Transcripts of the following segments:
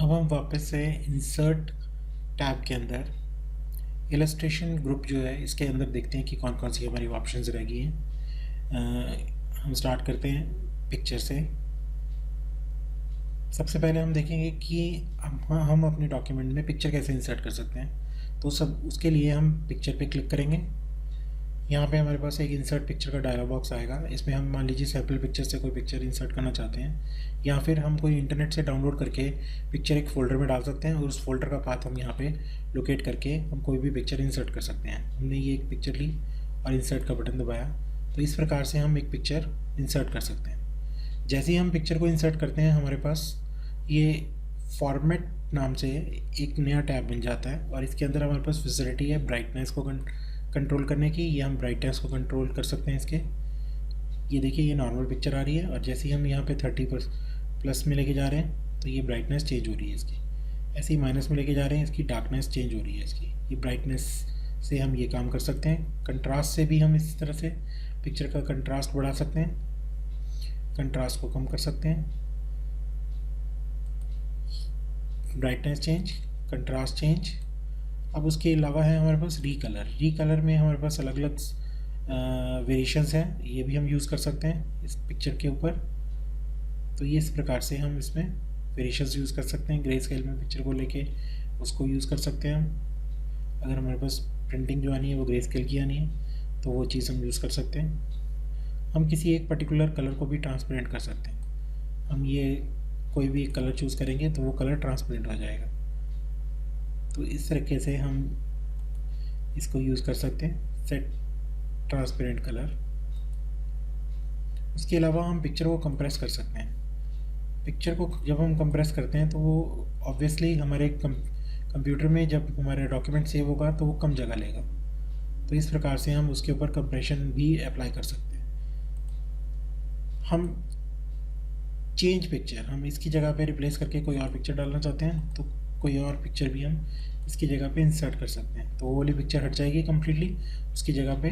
अब हम वापस से इंसर्ट टैब के अंदर इलस्ट्रेशन ग्रुप जो है इसके अंदर देखते हैं कि कौन कौन सी हमारी ऑप्शंस रह गई हैं। हम स्टार्ट करते हैं पिक्चर से। सबसे पहले हम देखेंगे कि हम अपने डॉक्यूमेंट में पिक्चर कैसे इंसर्ट कर सकते हैं। तो सब उसके लिए हम पिक्चर पे क्लिक करेंगे। यहाँ पे हमारे पास एक इंसर्ट पिक्चर का डायलॉग बॉक्स आएगा। इसमें हम मान लीजिए सैम्पल पिक्चर से कोई पिक्चर इंसर्ट करना चाहते हैं, या फिर हम कोई इंटरनेट से डाउनलोड करके पिक्चर एक फ़ोल्डर में डाल सकते हैं और उस फोल्डर का पाथ हम यहाँ पे लोकेट करके हम कोई भी पिक्चर इंसर्ट कर सकते हैं। हमने ये एक पिक्चर ली और इंसर्ट का बटन दबाया, तो इस प्रकार से हम एक पिक्चर इंसर्ट कर सकते हैं। जैसे ही हम पिक्चर को इंसर्ट करते हैं, हमारे पास ये फॉर्मेट नाम से एक नया टैब बन जाता है और इसके अंदर हमारे पास फैसिलिटी है ब्राइटनेस को कंट्रोल करने की। ये हम ब्राइटनेस को कंट्रोल कर सकते हैं इसके। ये देखिए, ये नॉर्मल पिक्चर आ रही है और जैसे ही हम यहाँ पे 30+ में लेके जा रहे हैं तो ये ब्राइटनेस चेंज हो रही है इसकी। ऐसे ही माइनस में लेके जा रहे हैं, इसकी डार्कनेस चेंज हो रही है इसकी। ये ब्राइटनेस से हम ये काम कर सकते हैं। कंट्रास्ट से भी हम इस तरह से पिक्चर का कंट्रास्ट बढ़ा सकते हैं, कंट्रास्ट को कम कर सकते हैं। Brightness change, contrast change. अब उसके अलावा है हमारे पास रीकलर। रीकलर में हमारे पास अलग अलग वेरिएशंस हैं, ये भी हम यूज़ कर सकते हैं इस पिक्चर के ऊपर। तो ये इस प्रकार से हम इसमें वेरिएशंस यूज़ कर सकते हैं। ग्रे स्केल में पिक्चर को लेके उसको यूज़ कर सकते हैं हम। अगर हमारे पास प्रिंटिंग जो आनी है वो ग्रे स्केल की आनी है तो वो चीज़ हम यूज़ कर सकते हैं। हम किसी एक पर्टिकुलर कलर को भी ट्रांसपेरेंट कर सकते हैं। हम ये कोई भी कलर चूज़ करेंगे तो वो कलर ट्रांसपेरेंट हो जाएगा। तो इस तरीके से हम इसको यूज़ कर सकते हैं, सेट ट्रांसपेरेंट कलर। उसके अलावा हम पिक्चर को कंप्रेस कर सकते हैं। पिक्चर को जब हम कंप्रेस करते हैं तो वो ऑब्वियसली हमारे कंप्यूटर में जब हमारा डॉक्यूमेंट सेव होगा तो वो कम जगह लेगा। तो इस प्रकार से हम उसके ऊपर कंप्रेशन भी अप्लाई कर सकते हैं। हम चेंज पिक्चर, हम इसकी जगह पे रिप्लेस करके कोई और पिक्चर डालना चाहते हैं तो कोई और पिक्चर भी हम इसकी जगह पे इंसर्ट कर सकते हैं। तो वो वाली पिक्चर हट जाएगी कम्प्लीटली, उसकी जगह पे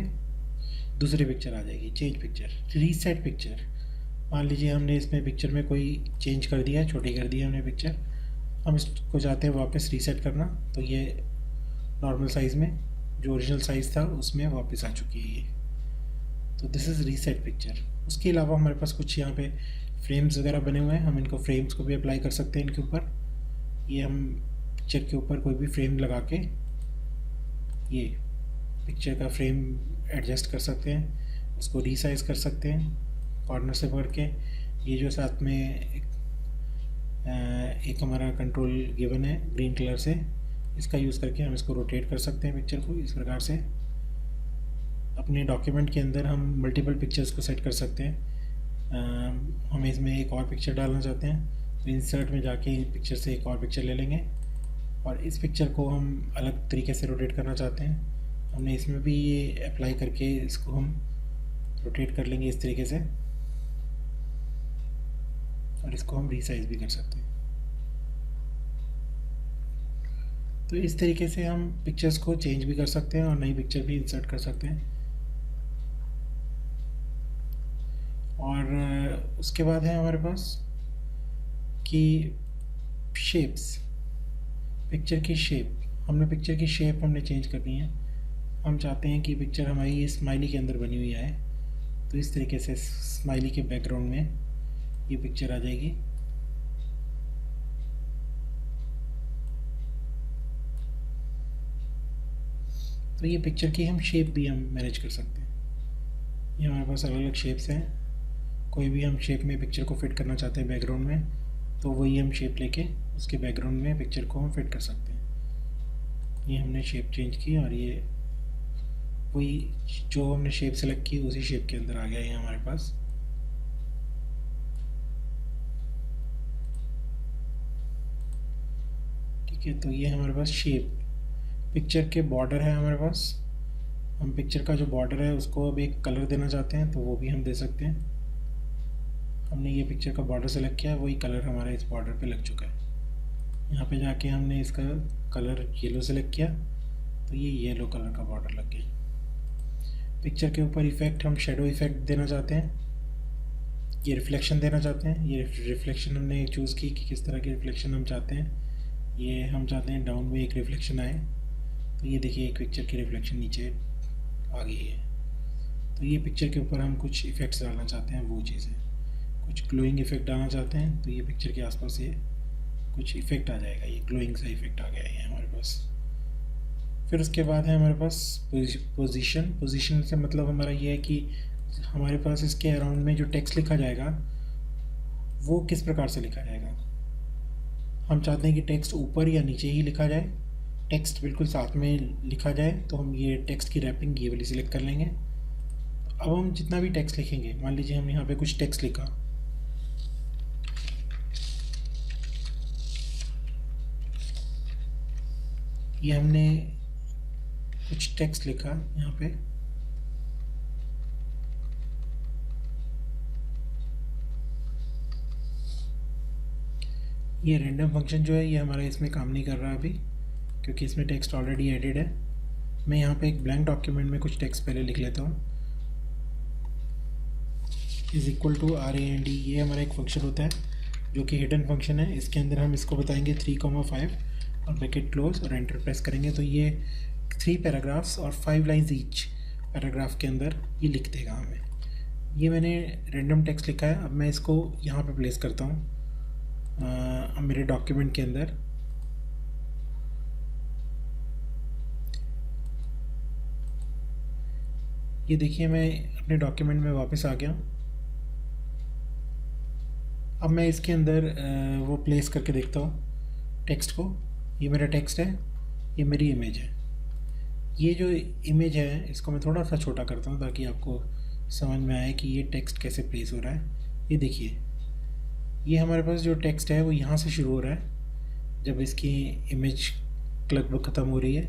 दूसरी पिक्चर आ जाएगी। Change picture, reset picture. मान लीजिए हमने इसमें पिक्चर में कोई चेंज कर दिया, छोटी कर दी हमने पिक्चर, हम इसको चाहते हैं वापस रीसेट करना, तो ये नॉर्मल साइज़ में जो ओरिजिनल साइज़ था उसमें वापस आ चुकी है ये। तो दिस इज़ रीसेट पिक्चर। उसके अलावा हमारे पास कुछ यहाँ पे फ्रेम्स वगैरह बने हुए हैं, हम इनको फ्रेम्स को भी अप्लाई कर सकते हैं इनके ऊपर। ये हम पिक्चर के ऊपर कोई भी फ्रेम लगा के ये पिक्चर का फ्रेम एडजस्ट कर सकते हैं, उसको रीसाइज कर सकते हैं कॉर्नर से पकड़ के। ये जो साथ में एक हमारा कंट्रोल गिवन है ग्रीन कलर से, इसका यूज़ करके हम इसको रोटेट कर सकते हैं पिक्चर को। इस प्रकार से अपने डॉक्यूमेंट के अंदर हम मल्टीपल पिक्चर्स को सेट कर सकते हैं। हम इसमें एक और पिक्चर डालना चाहते हैं तो इंसर्ट में जाके पिक्चर से एक और पिक्चर ले लेंगे और इस पिक्चर को हम अलग तरीके से रोटेट करना चाहते हैं। हमने इसमें भी ये अप्लाई करके इसको हम रोटेट कर लेंगे इस तरीके से, और इसको हम रीसाइज भी कर सकते हैं। तो इस तरीके से हम पिक्चर्स को चेंज भी कर सकते हैं और नई पिक्चर भी इंसर्ट कर सकते हैं। और उसके बाद है हमारे पास कि शेप्स, पिक्चर की शेप। हमने पिक्चर की शेप हमने चेंज करनी है। हम चाहते हैं कि पिक्चर हमारी ये स्माइली के अंदर बनी हुई है, तो इस तरीके से स्माइली के बैकग्राउंड में ये पिक्चर आ जाएगी। तो ये पिक्चर की हम शेप भी हम मैनेज कर सकते हैं। ये हमारे पास अलग अलग शेप्स हैं। कोई भी हम शेप में पिक्चर को फिट करना चाहते हैं बैकग्राउंड में, तो वही हम शेप लेके उसके बैकग्राउंड में पिक्चर को हम फिट कर सकते हैं। ये हमने शेप चेंज की और ये वही जो हमने शेप सेलेक्ट की उसी शेप के अंदर आ गया ये हमारे पास। ठीक है, तो ये हमारे पास शेप, पिक्चर के बॉर्डर है हमारे पास। हम पिक्चर का जो बॉर्डर है उसको अब एक कलर देना चाहते हैं तो वो भी हम दे सकते हैं। हमने ये पिक्चर का बॉर्डर सेलेक्ट किया, वही कलर हमारा इस बॉर्डर पे लग चुका है। यहाँ पे जाके हमने इसका कलर येलो सेलेक्ट किया तो ये येलो कलर का बॉर्डर लग गया। पिक्चर के ऊपर इफेक्ट, हम शेडो इफेक्ट देना चाहते हैं, ये रिफ्लेक्शन देना चाहते हैं। ये रिफ्लेक्शन हमने चूज़ की कि किस तरह की रिफ्लेक्शन हम चाहते हैं। ये हम चाहते हैं डाउन में एक रिफ्लेक्शन आए, तो ये देखिए एक पिक्चर की रिफ्लेक्शन नीचे आ गई है। तो ये पिक्चर के ऊपर हम कुछ इफ़ेक्ट्स डालना चाहते हैं, वो चीज़ें कुछ ग्लोइंग इफेक्ट डालना चाहते हैं, तो ये पिक्चर के आसपास ये कुछ इफेक्ट आ जाएगा, ये ग्लोइंग सा इफेक्ट आ गया है हमारे पास। फिर उसके बाद है हमारे पास पोजीशन से मतलब हमारा ये है कि हमारे पास इसके अराउंड में जो टेक्स्ट लिखा जाएगा वो किस प्रकार से लिखा जाएगा। हम चाहते हैं कि टेक्स्ट ऊपर या नीचे ही लिखा जाए, टेक्स्ट बिल्कुल साथ में लिखा जाए, तो हम ये टेक्स्ट की रैपिंग ये वाली सिलेक्ट कर लेंगे। अब हम जितना भी टेक्स्ट लिखेंगे, मान लीजिए हम यहाँ पे कुछ टेक्स्ट लिखा, ये हमने कुछ टेक्स्ट लिखा यहाँ पे, ये रैंडम फंक्शन जो है ये हमारा इसमें काम नहीं कर रहा अभी, क्योंकि इसमें टेक्स्ट ऑलरेडी एडिड है। मैं यहाँ पे एक ब्लैंक डॉक्यूमेंट में कुछ टेक्स्ट पहले लिख लेता हूँ। इज़ इक्वल टू RAND, ये हमारा एक फंक्शन होता है जो कि हिडन फंक्शन है। इसके अंदर हम इसको बताएंगे 3,5 और ब्रैकेट क्लोज और एंटर प्रेस करेंगे तो ये 3 पैराग्राफ्स और 5 लाइन्स ईच पैराग्राफ के अंदर ये लिख देगा हमें। ये मैंने रैंडम टेक्स्ट लिखा है। अब मैं इसको यहाँ पे प्लेस करता हूँ मेरे डॉक्यूमेंट के अंदर। ये देखिए मैं अपने डॉक्यूमेंट में वापस आ गया। अब मैं इसके अंदर वो प्लेस करके देखता हूँ टेक्स्ट को। ये मेरा टेक्स्ट है, ये मेरी इमेज है। ये जो इमेज है इसको मैं थोड़ा सा छोटा करता हूँ ताकि आपको समझ में आए कि ये टेक्स्ट कैसे प्लेस हो रहा है। ये देखिए ये हमारे पास जो टेक्स्ट है वो यहाँ से शुरू हो रहा है जब इसकी इमेज लगभग ख़त्म हो रही है।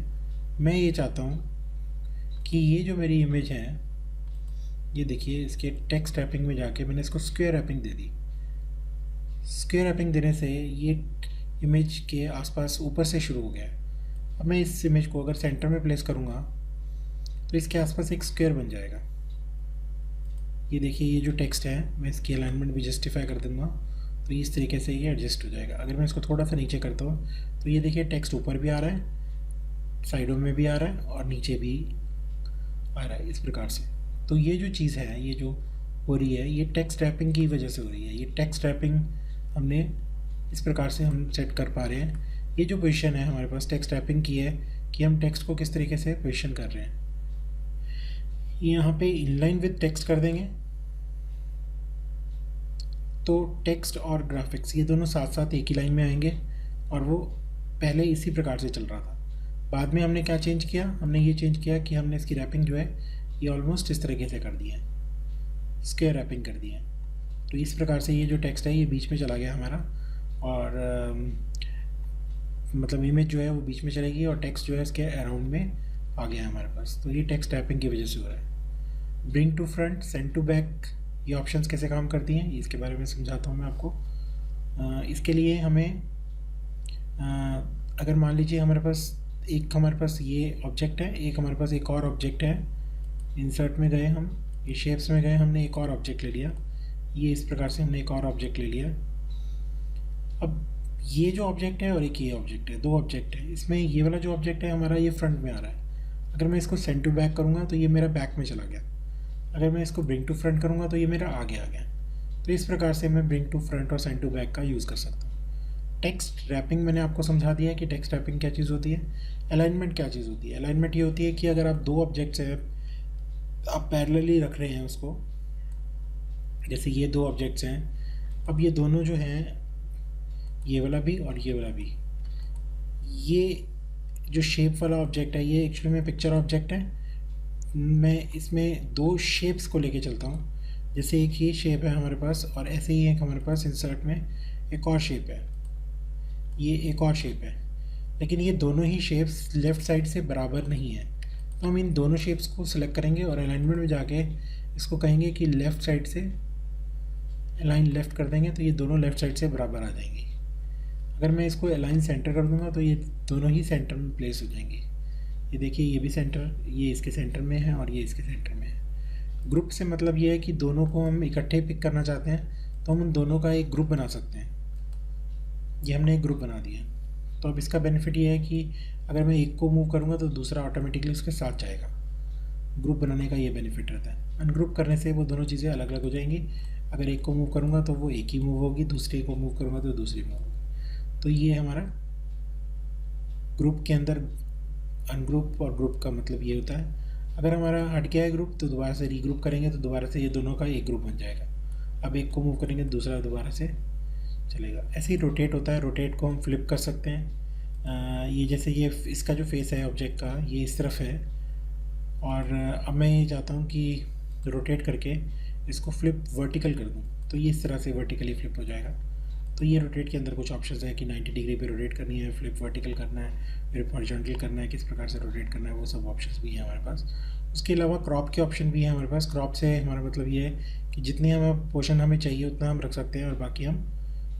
मैं ये चाहता हूँ कि ये जो मेरी इमेज है, ये देखिए इसके टेक्स्ट रैपिंग में जाके मैंने इसको स्क्वायर रैपिंग दे दी। स्क्वायर रैपिंग देने से ये इमेज के आसपास ऊपर से शुरू हो गया है। अब मैं इस इमेज को अगर सेंटर में प्लेस करूँगा तो इसके आसपास एक स्क्वायर बन जाएगा। ये देखिए ये जो टेक्स्ट है मैं इसकी अलाइनमेंट भी जस्टिफाई कर दूँगा तो इस तरीके से ये एडजस्ट हो जाएगा। अगर मैं इसको थोड़ा सा नीचे करता हूँ तो ये देखिए टेक्स्ट ऊपर भी आ रहा है, साइडों में भी आ रहा है और नीचे भी आ रहा है इस प्रकार से। तो ये जो चीज़ है ये जो हो रही है ये टेक्स्ट रैपिंग की वजह से हो रही है। ये टेक्स्ट रैपिंग हमने इस प्रकार से हम सेट कर पा रहे हैं। ये जो पोजीशन है हमारे पास टेक्स्ट रैपिंग की है कि हम टेक्स्ट को किस तरीके से पोजीशन कर रहे हैं। यहाँ पे इनलाइन विद टेक्स्ट कर देंगे तो टेक्स्ट और ग्राफिक्स ये दोनों साथ साथ एक ही लाइन में आएंगे और वो पहले इसी प्रकार से चल रहा था। बाद में हमने क्या चेंज किया, हमने ये चेंज किया कि हमने इसकी रैपिंग जो है ये ऑलमोस्ट इस तरीके से कर दी है, स्क्वायर रैपिंग कर दी है। तो इस प्रकार से ये जो टेक्स्ट है ये बीच में चला गया हमारा और मतलब इमेज जो है वो बीच में चलेगी और टेक्स्ट जो है इसके अराउंड में आ गया हमारे पास। तो ये टेक्स्ट रैपिंग की वजह से हो रहा है। Bring to front, send to back, ये ऑप्शंस कैसे काम करती हैं इसके बारे में समझाता हूँ मैं आपको। इसके लिए हमें अगर मान लीजिए हमारे पास ये ऑब्जेक्ट है, एक हमारे पास एक और ऑब्जेक्ट है। इंसर्ट में गए हम, ये शेप्स में गए, हमने एक और ऑब्जेक्ट ले लिया। ये इस प्रकार से हमने एक और ऑब्जेक्ट ले लिया। अब ये जो ऑब्जेक्ट है और एक ये ऑब्जेक्ट है, दो ऑब्जेक्ट है। इसमें ये वाला जो ऑब्जेक्ट है हमारा ये फ्रंट में आ रहा है। अगर मैं इसको सेंड टू बैक करूँगा तो ये मेरा बैक में चला गया। अगर मैं इसको ब्रिंग टू फ्रंट करूँगा तो ये मेरा आगे आ गया। तो इस प्रकार से मैं ब्रिंग टू फ्रंट और सेंड टू बैक का यूज़ कर सकता हूँ। टेक्स्ट रैपिंग मैंने आपको समझा दिया है कि टेक्स्ट रैपिंग क्या चीज़ होती है। अलाइनमेंट क्या चीज़ होती है। अलाइनमेंट ये होती है कि अगर आप दो ऑब्जेक्ट्स हैं, आप पैरेलली रख रहे हैं उसको, जैसे ये दो ऑब्जेक्ट्स हैं, अब ये दोनों जो हैं, ये वाला भी और ये वाला भी, ये जो शेप वाला ऑब्जेक्ट है ये एक्चुअली में पिक्चर ऑब्जेक्ट है। मैं इसमें दो शेप्स को लेके चलता हूँ। जैसे एक ये शेप है हमारे पास और ऐसे ही एक हमारे पास इंसर्ट में एक और शेप है, ये एक और शेप है, लेकिन ये दोनों ही शेप्स लेफ़्ट साइड से बराबर नहीं है। तो हम इन दोनों शेप्स को सिलेक्ट करेंगे और अलाइनमेंट में जाके इसको कहेंगे कि लेफ़्ट साइड से अलाइन लेफ़्ट कर देंगे तो ये दोनों लेफ़्ट साइड से बराबर आ जाएंगी। अगर मैं इसको अलाइन सेंटर कर दूंगा तो ये दोनों ही सेंटर में प्लेस हो जाएंगी। ये देखिए ये भी सेंटर, ये इसके सेंटर में है और ये इसके सेंटर में है। ग्रुप से मतलब ये है कि दोनों को हम इकट्ठे पिक करना चाहते हैं तो हम उन दोनों का एक ग्रुप बना सकते हैं। ये हमने एक ग्रुप बना दिया। तो अब इसका बेनिफिट ये है कि अगर मैं एक को मूव करूँगा तो दूसरा ऑटोमेटिकली उसके साथ जाएगा। ग्रुप बनाने का ये बेनिफिट रहता है। अनग्रुप करने से वो दोनों चीज़ें अलग अलग हो जाएंगी। अगर एक को मूव करूँगा तो वो एक ही मूव होगी, दूसरे को मूव करूँगा तो दूसरी मूव होगी। तो ये हमारा ग्रुप के अंदर अनग्रुप और ग्रुप का मतलब ये होता है। अगर हमारा हट गया है ग्रुप तो दोबारा से रीग्रुप करेंगे तो दोबारा से ये दोनों का एक ग्रुप बन जाएगा। अब एक को मूव करेंगे दूसरा दोबारा से चलेगा। ऐसे ही रोटेट होता है। रोटेट को हम फ्लिप कर सकते हैं। ये जैसे ये इसका जो फेस है ऑब्जेक्ट का ये इस तरफ है, और अब मैं ये चाहता हूँ कि रोटेट करके इसको फ्लिप वर्टिकल कर दूँ, तो ये इस तरह से वर्टिकली फ्लिप हो जाएगा। तो ये रोटेट के अंदर कुछ ऑप्शंस है कि 90 डिग्री पे रोटेट करनी है, फ्लिप वर्टिकल करना है, फिर हॉरिजॉन्टल करना है, किस प्रकार से रोटेट करना है, वो सब ऑप्शंस भी हैं हमारे पास। उसके अलावा क्रॉप के ऑप्शन भी हैं हमारे पास। क्रॉप से हमारा मतलब ये है कि जितनी हमें पोर्शन हमें चाहिए उतना हम रख सकते हैं और बाकी हम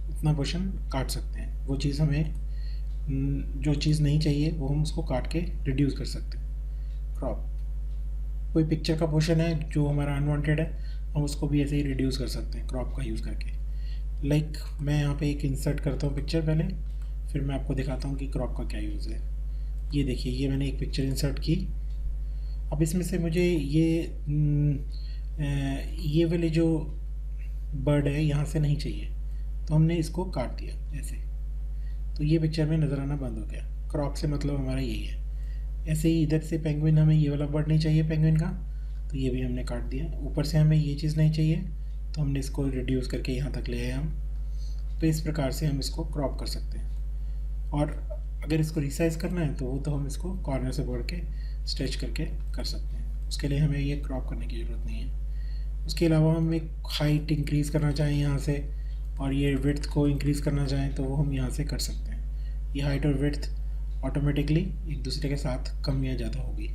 उतना पोर्शन काट सकते हैं। वो चीज़ हमें जो चीज़ नहीं चाहिए वो हम उसको काट के रिड्यूस कर सकते हैं। क्रॉप कोई पिक्चर का पोर्शन है जो हमारा अनवांटेड है, हम उसको भी ऐसे ही रिड्यूस कर सकते हैं क्रॉप का यूज़ करके। लाइक मैं यहाँ पे एक इंसर्ट करता हूँ पिक्चर पहले, फिर मैं आपको दिखाता हूँ कि क्रॉप का क्या यूज़ है। ये देखिए, ये मैंने एक पिक्चर इंसर्ट की। अब इसमें से मुझे ये वाले जो बर्ड है यहाँ से नहीं चाहिए, तो हमने इसको काट दिया ऐसे, तो ये पिक्चर में नज़र आना बंद हो गया। क्रॉप से मतलब हमारा यही है। ऐसे ही इधर से पेंगुइन, हमें ये वाला बर्ड नहीं चाहिए पेंगुइन का, तो ये भी हमने काट दिया। ऊपर से हमें ये चीज़ नहीं चाहिए तो हमने इसको रिड्यूस करके यहाँ तक ले आए हम। तो इस प्रकार से हम इसको क्रॉप कर सकते हैं। और अगर इसको रिसाइज़ करना है तो वो तो हम इसको कॉर्नर से पकड़ के स्ट्रेच करके कर सकते हैं। उसके लिए हमें ये क्रॉप करने की ज़रूरत नहीं है। उसके अलावा हम एक हाइट इंक्रीज़ करना चाहें यहाँ से और ये विड्थ को इंक्रीज़ करना चाहें तो वो हम यहाँ से कर सकते हैं। ये हाइट और विड्थ ऑटोमेटिकली एक दूसरे के साथ कम या ज़्यादा होगी।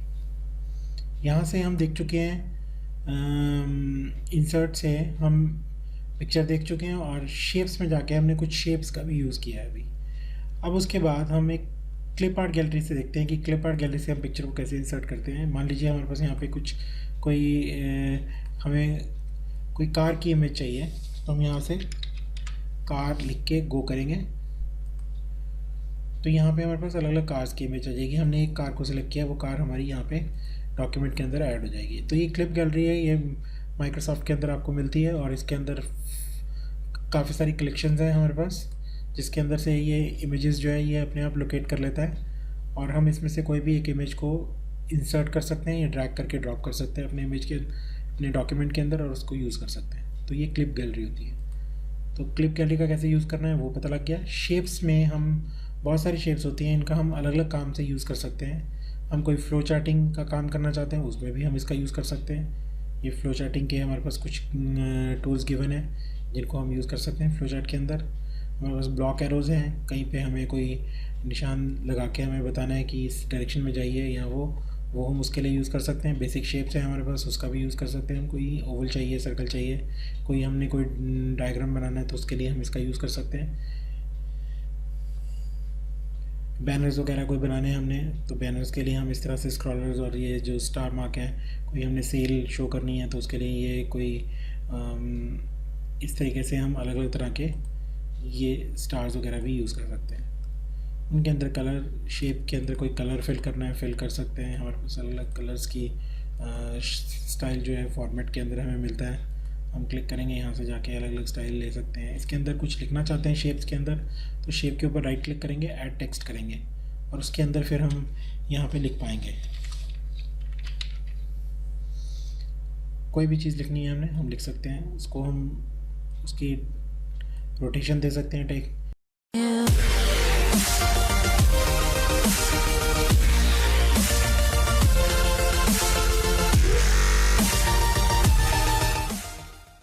यहाँ से हम देख चुके हैं, इंसर्ट से हम पिक्चर देख चुके हैं और शेप्स में जाके हमने कुछ शेप्स का भी यूज़ किया है अभी। अब उसके बाद हम एक क्लिप आर्ट गैलरी से देखते हैं कि क्लिप आर्ट गैलरी से हम पिक्चर को कैसे इंसर्ट करते हैं। मान लीजिए हमारे पास यहाँ पे हमें कोई कार की इमेज चाहिए, तो हम यहाँ से कार लिख के गो करेंगे तो यहाँ पे हमारे पास अलग अलग कार्स की इमेज आ जाएगी। हमने एक कार को सिलेक्ट किया, वो कार हमारी यहाँ पे डॉक्यूमेंट के अंदर ऐड हो जाएगी। तो ये क्लिप गैलरी है, ये माइक्रोसॉफ्ट के अंदर आपको मिलती है और इसके अंदर काफ़ी सारी कलेक्शंस हैं हमारे पास, जिसके अंदर से ये इमेजेस जो है ये अपने आप लोकेट कर लेता है और हम इसमें से कोई भी एक इमेज को इंसर्ट कर सकते हैं या ड्रैग करके ड्रॉप कर सकते हैं अपने डॉक्यूमेंट के अंदर और उसको यूज़ कर सकते हैं। तो ये क्लिप गैलरी होती है। तो क्लिप गैलरी का कैसे यूज़ करना है वो पता लग गया। शेप्स में हम बहुत सारी शेप्स होती हैं, इनका हम अलग अलग काम से यूज़ कर सकते हैं। हम कोई फ्लो चार्टिंग का काम करना चाहते हैं उसमें भी हम इसका यूज़ कर सकते हैं। ये फ्लो चार्टिंग के हमारे पास कुछ टूल्स गिवन है जिनको हम यूज़ कर सकते हैं। फ्लो चार्ट के अंदर हमारे पास ब्लॉक एरोज़ हैं, कहीं पे हमें कोई निशान लगा के हमें बताना है कि इस डायरेक्शन में जाइए या वो हम उसके लिए यूज़ कर सकते हैं। बेसिक शेप्स हैं हमारे पास, उसका भी यूज़ कर सकते हैं। हम कोई ओवल चाहिए, सर्कल चाहिए, हमने कोई डायग्राम बनाना है तो उसके लिए हम इसका यूज़ कर सकते हैं। बैनर्स वगैरह कोई बनाने हैं हमने, तो बैनर्स के लिए हम इस तरह से स्क्रॉलर्स और ये जो स्टार मार्क हैं, कोई हमने सेल शो करनी है तो उसके लिए ये कोई इस तरीके से हम अलग अलग तरह के ये स्टार्स वगैरह भी यूज़ कर सकते हैं। उनके अंदर कलर शेप के अंदर कोई कलर फिल करना है फिल कर सकते हैं। हमारे पास अलग अलग कलर्स की स्टाइल जो है फॉर्मेट के अंदर हमें मिलता है। हम क्लिक करेंगे यहाँ से जाके अलग अलग स्टाइल ले सकते हैं। इसके अंदर कुछ लिखना चाहते हैं शेप्स के अंदर, तो शेप के ऊपर राइट क्लिक करेंगे, ऐड टेक्स्ट करेंगे और उसके अंदर फिर हम यहाँ पे लिख पाएंगे। कोई भी चीज़ लिखनी है हम लिख सकते हैं। उसको हम उसकी रोटेशन दे सकते हैं, टेक